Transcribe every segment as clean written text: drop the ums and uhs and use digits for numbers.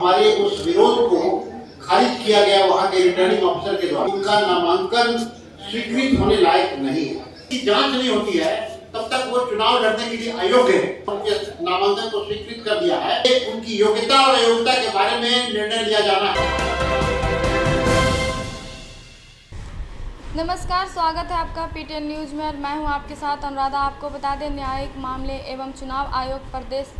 हमारे उस विरोध को खारिज किया गया वहां के रिटर्निंग ऑफिसर के द्वारा। उनका नामांकन स्वीकृत होने लायक नहीं है। जांच नहीं होती है तब तक वो चुनाव लड़ने के लिए अयोग्य है। उनके नामांकन को स्वीकृत कर दिया है। उनकी योग्यता और अयोग्यता के बारे में निर्णय लिया जाना है। नमस्कार, स्वागत है आपका पीटीएन न्यूज में और मैं हूं आपके साथ अनुराधा। आपको बता दें, न्यायिक मामले एवं चुनाव आयोग प्रदेश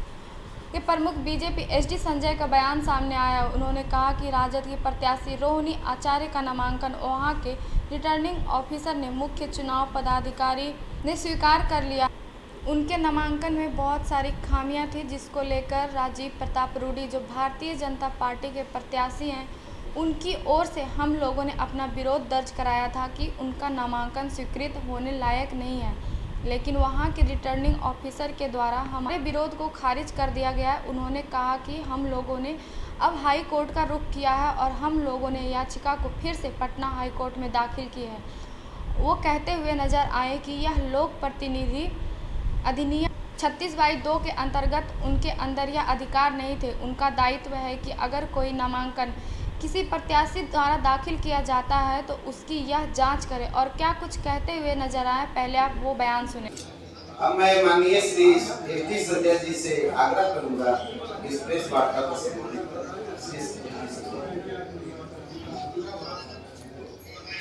के प्रमुख बीजेपी एसडी संजय का बयान सामने आया। उन्होंने कहा कि राजद की प्रत्याशी रोहिणी आचार्य का नामांकन वहां के रिटर्निंग ऑफिसर ने मुख्य चुनाव पदाधिकारी ने स्वीकार कर लिया। उनके नामांकन में बहुत सारी खामियां थी, जिसको लेकर राजीव प्रताप रूडी जो भारतीय जनता पार्टी के प्रत्याशी हैं, उनकी ओर से हम लोगों ने अपना विरोध दर्ज कराया था कि उनका नामांकन स्वीकृत होने लायक नहीं है, लेकिन वहां के रिटर्निंग ऑफिसर के द्वारा हमारे विरोध को खारिज कर दिया गया है। उन्होंने कहा कि हम लोगों ने अब हाई कोर्ट का रुख किया है और हम लोगों ने याचिका को फिर से पटना हाई कोर्ट में दाखिल की है। वो कहते हुए नजर आए कि यह लोक प्रतिनिधि अधिनियम 36/2 के अंतर्गत उनके अंदर यह अधिकार नहीं थे। उनका दायित्व है कि अगर कोई नामांकन किसी प्रत्याशी द्वारा दाखिल किया जाता है तो उसकी यह जांच करे। और क्या कुछ कहते हुए नजर आए, पहले आप वो बयान सुने। अब मैं माननीय श्री एसडी संजय जी से आग्रह करूंगा इस प्रेस वार्ता को संबोधित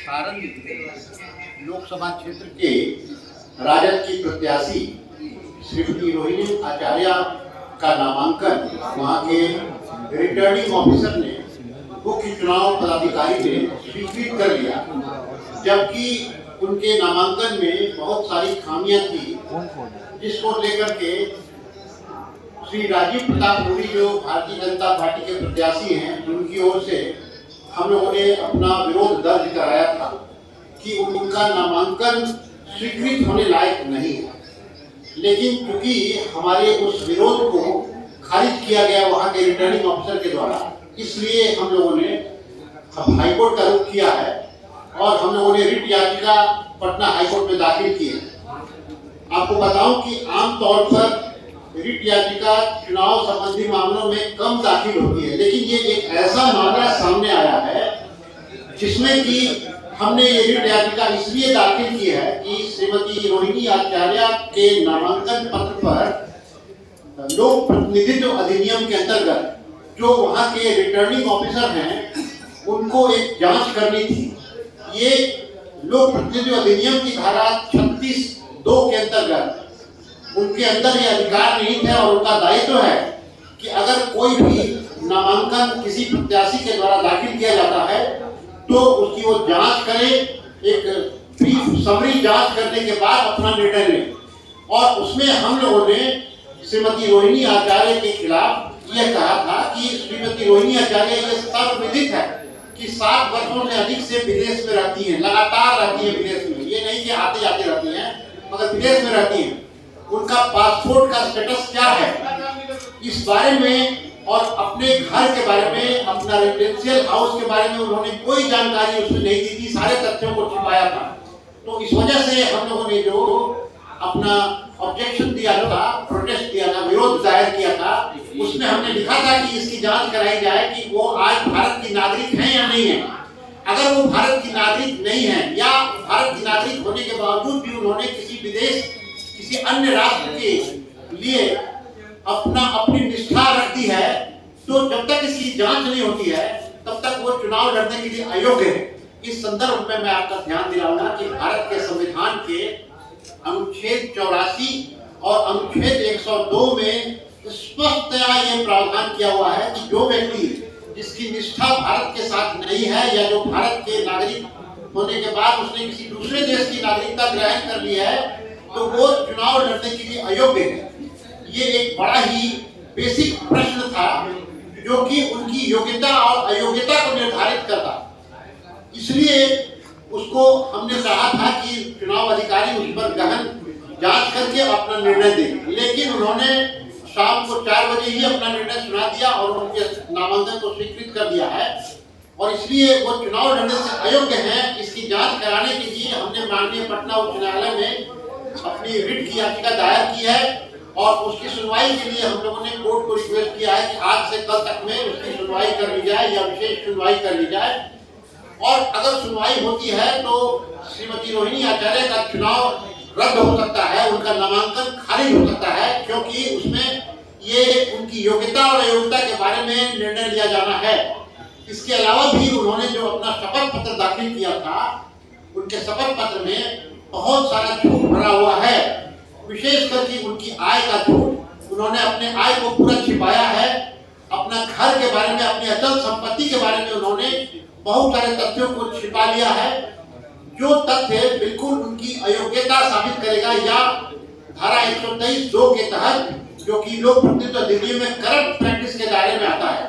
सारण लोकसभा क्षेत्र के राजद की प्रत्याशी श्रीमती रोहिणी आचार्य का नामांकन वहां के रिटर्निंग ऑफिसर ने मुख्य चुनाव पदाधिकारी ने स्वीकृत कर लिया, जबकि उनके नामांकन में बहुत सारी खामियां थी, जिसको लेकर के श्री राजीव प्रताप रूडी जो भारतीय जनता पार्टी के प्रत्याशी हैं, उनकी ओर से हम लोगों ने अपना विरोध दर्ज कराया था कि उनका नामांकन स्वीकृत होने लायक नहीं है। लेकिन क्योंकि हमारे उस विरोध को खारिज किया गया वहां के रिटर्निंग ऑफिसर के द्वारा, इसलिए हम लोगों ने हाईकोर्ट का रुख किया है और हम लोगों ने रिट याचिका पटना हाईकोर्ट में दाखिल की है। आपको बताऊं कि आमतौर पर रिट याचिका चुनाव संबंधी मामलों में कम दाखिल होती है, लेकिन ये एक ऐसा मामला सामने आया है जिसमें कि हमने ये रिट याचिका इसलिए दाखिल की है कि श्रीमती रोहिणी आचार्य के नामांकन पत्र पर लोक प्रतिनिधित्व अधिनियम के अंतर्गत जो वहां के रिटर्निंग ऑफिसर हैं, उनको एक जांच करनी थी। ये लोक प्रतिनिधित्व अधिनियम की धारा 36(2) के अंतर्गत उनके अंदर ये अधिकार नहीं थे और उनका दायित्व है कि अगर कोई भी नामांकन किसी प्रत्याशी के द्वारा दाखिल किया जाता है तो उसकी वो जांच करें, एक ब्रीफ समरी जांच करने के बाद अपना निर्णय लें। और उसमें हम लोगों ने श्रीमती रोहिणी आचार्य के खिलाफ यह कहा था कि श्रीमती रोहिणी आचार्य ये सर्वविदित है कि 7 वर्षों से अधिक से विदेश में रहती हैं, लगातार रहती हैं विदेश में। ये नहीं कि आते जाते रहती हैं, मगर विदेश में रहती हैं। उनका पासपोर्ट का स्टेटस क्या है, इस बारे में और अपने घर के बारे में, अपना रेजिडेंशियल हाउस के बारे में उन्होंने कोई जानकारी उसमें नहीं दी थी, सारे तथ्यों को छिपाया था। तो इस वजह से हम लोगों ने जो अपना ऑब्जेक्शन दिया था, प्रोटेस्ट दिया था, विरोध जाहिर किया था, उसमें हमने लिखा था कि इसकी जांच कराई जाए कि वो आज भारत की नागरिक हैं या नहीं है। अगर वो भारत की नागरिक नहीं है या भारत की नागरिक होने के बावजूद भी उन्होंने किसी विदेश, किसी अन्य राष्ट्र के लिए अपनी निष्ठा रख दी है, तो जब तक इसकी जांच नहीं होती है तब तक वो चुनाव लड़ने के लिए अयोग्य है। इस संदर्भ में मैं आपका ध्यान दिलाऊंगा कि भारत के संविधान के अनुच्छेद 84 और अनुच्छेद 102 में स्पष्टतया ये प्रावधान किया हुआ है कि जो व्यक्ति जिसकी निष्ठा भारत के साथ नहीं है या जो भारत के नागरिक होने के बाद उसने किसी दूसरे देश की नागरिकता ग्रहण कर ली है, तो वो चुनाव लड़ने के लिए अयोग्य है। ये एक बड़ा ही बेसिक प्रश्न था जो कि उनकी योग्यता और अयोग्यता को निर्धारित करता। इसलिए उसको हमने कहा था कि चुनाव अधिकारी उस पर गहन जांच करके अपना निर्णय दें, लेकिन उन्होंने शाम को 4 बजे ही अपना निर्णय सुना दिया और उनके नामांकन को स्वीकृत कर दिया है। और इसलिए वो चुनाव लड़ने से अयोग्य हैं। इसकी जांच कराने के लिए हमने माननीय पटना उच्च न्यायालय में अपनी रिट की याचिका दायर की है और उसकी सुनवाई के लिए हम लोगों ने कोर्ट को रिक्वेस्ट किया है कि आज से कल तक में उसकी सुनवाई कर ली जाए या विशेष सुनवाई कर ली जाए। और अगर सुनवाई होती है तो श्रीमती रोहिणी आचार्य का चुनाव रद्द हो सकता है, उनका नामांकन खारिज हो सकता है, क्योंकि उसमें ये उनकी योग्यता और अयोग्यता के बारे में निर्णय लिया जाना है। इसके अलावा भी उन्होंने जो अपना शपथ पत्र दाखिल किया था, उनके शपथ पत्र में बहुत सारा झूठ भरा हुआ है, विशेष करके उनकी आय का झूठ। उन्होंने अपने आय को पूरा छिपाया है, अपना घर के बारे में, अपनी अचल संपत्ति के बारे में उन्होंने बहुत सारे तथ्यों को छिपा लिया है, जो तथ्य बिल्कुल उनकी अयोग्यता साबित करेगा या धारा 123(2) के तहत, जो कि लोक प्रतिनिधित्व अधिनियम में करप्ट प्रैक्टिस के दायरे में आता है।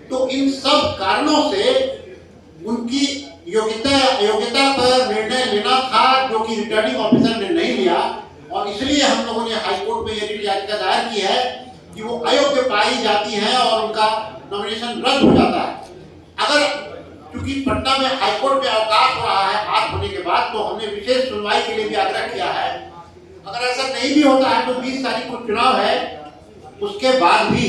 तो इन सब कारणों से उनकी योग्यता अयोग्यता पर निर्णय लेना था, जो कि रिटर्निंग ऑफिसर ने नहीं लिया, और इसलिए हम लोगों ने हाईकोर्ट में ये याचिका दायर की है कि वो अयोग्य पाई जाती हैं और उनका नॉमिनेशन रद्द हो जाता है। अगर क्योंकि पटना में हाईकोर्ट में अवकाश हो रहा है आज होने के बाद, तो हमने विशेष सुनवाई के लिए भी आग्रह किया है। अगर ऐसा नहीं भी होता है तो 20 तारीख को चुनाव है, उसके बाद भी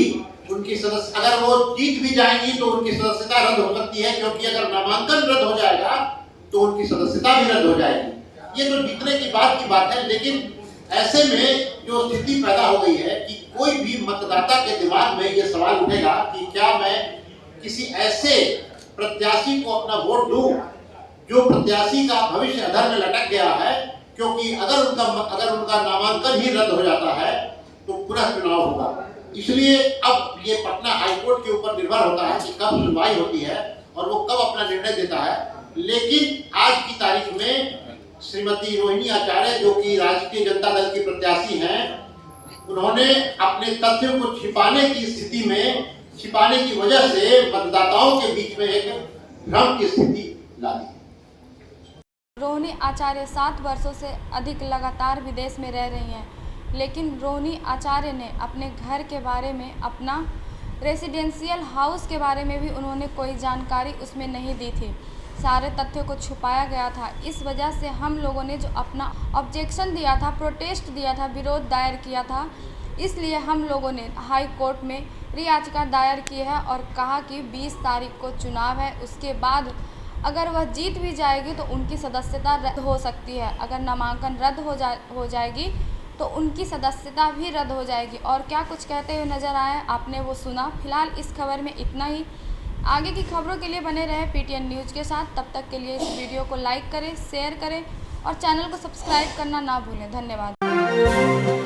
उनकी सदस्य, अगर वो जीत भी जाएंगी तो उनकी सदस्यता रद्द हो सकती है, क्योंकि अगर नामांकन रद्द हो जाएगा तो उनकी सदस्यता भी रद्द हो जाएगी। ये तो जीतने की बात है, लेकिन ऐसे में जो स्थिति पैदा हो गई है कि कोई भी मतदाता के दिमाग में ये सवाल उठेगा कि क्या मैं किसी ऐसे प्रत्याशी को अपना वोट दूं जो प्रत्याशी का भविष्य अधर में लटक गया है, क्योंकि अगर उनका नामांकन ही रद्द हो जाता है तो पुनः चुनाव होगा। इसलिए अब ये पटना हाईकोर्ट के ऊपर निर्भर होता है कि कब सुनवाई होती है और वो कब अपना निर्णय देता है। लेकिन आज की तारीख में श्रीमती रोहिणी आचार्य, जो कि राष्ट्रीय जनता दल की प्रत्याशी हैं, उन्होंने अपने तथ्यों को छिपाने की वजह से मतदाताओं के बीच में एक भ्रम की स्थिति ला दी। रोहिणी आचार्य 7 वर्षों से अधिक लगातार विदेश में रह रही हैं, लेकिन रोहिणी आचार्य ने अपने घर के बारे में, अपना रेसिडेंशियल हाउस के बारे में भी उन्होंने कोई जानकारी उसमें नहीं दी थी। सारे तथ्यों को छुपाया गया था। इस वजह से हम लोगों ने जो अपना ऑब्जेक्शन दिया था, प्रोटेस्ट दिया था, विरोध दायर किया था, इसलिए हम लोगों ने हाई कोर्ट में याचिका दायर की है और कहा कि 20 तारीख को चुनाव है, उसके बाद अगर वह जीत भी जाएगी तो उनकी सदस्यता रद्द हो सकती है। अगर नामांकन रद्द हो जाएगी तो उनकी सदस्यता भी रद्द हो जाएगी। और क्या कुछ कहते हुए नजर आए, आपने वो सुना। फिलहाल इस खबर में इतना ही। आगे की खबरों के लिए बने रहे PTN न्यूज़ के साथ। तब तक के लिए इस वीडियो को लाइक करें, शेयर करें और चैनल को सब्सक्राइब करना ना भूलें। धन्यवाद।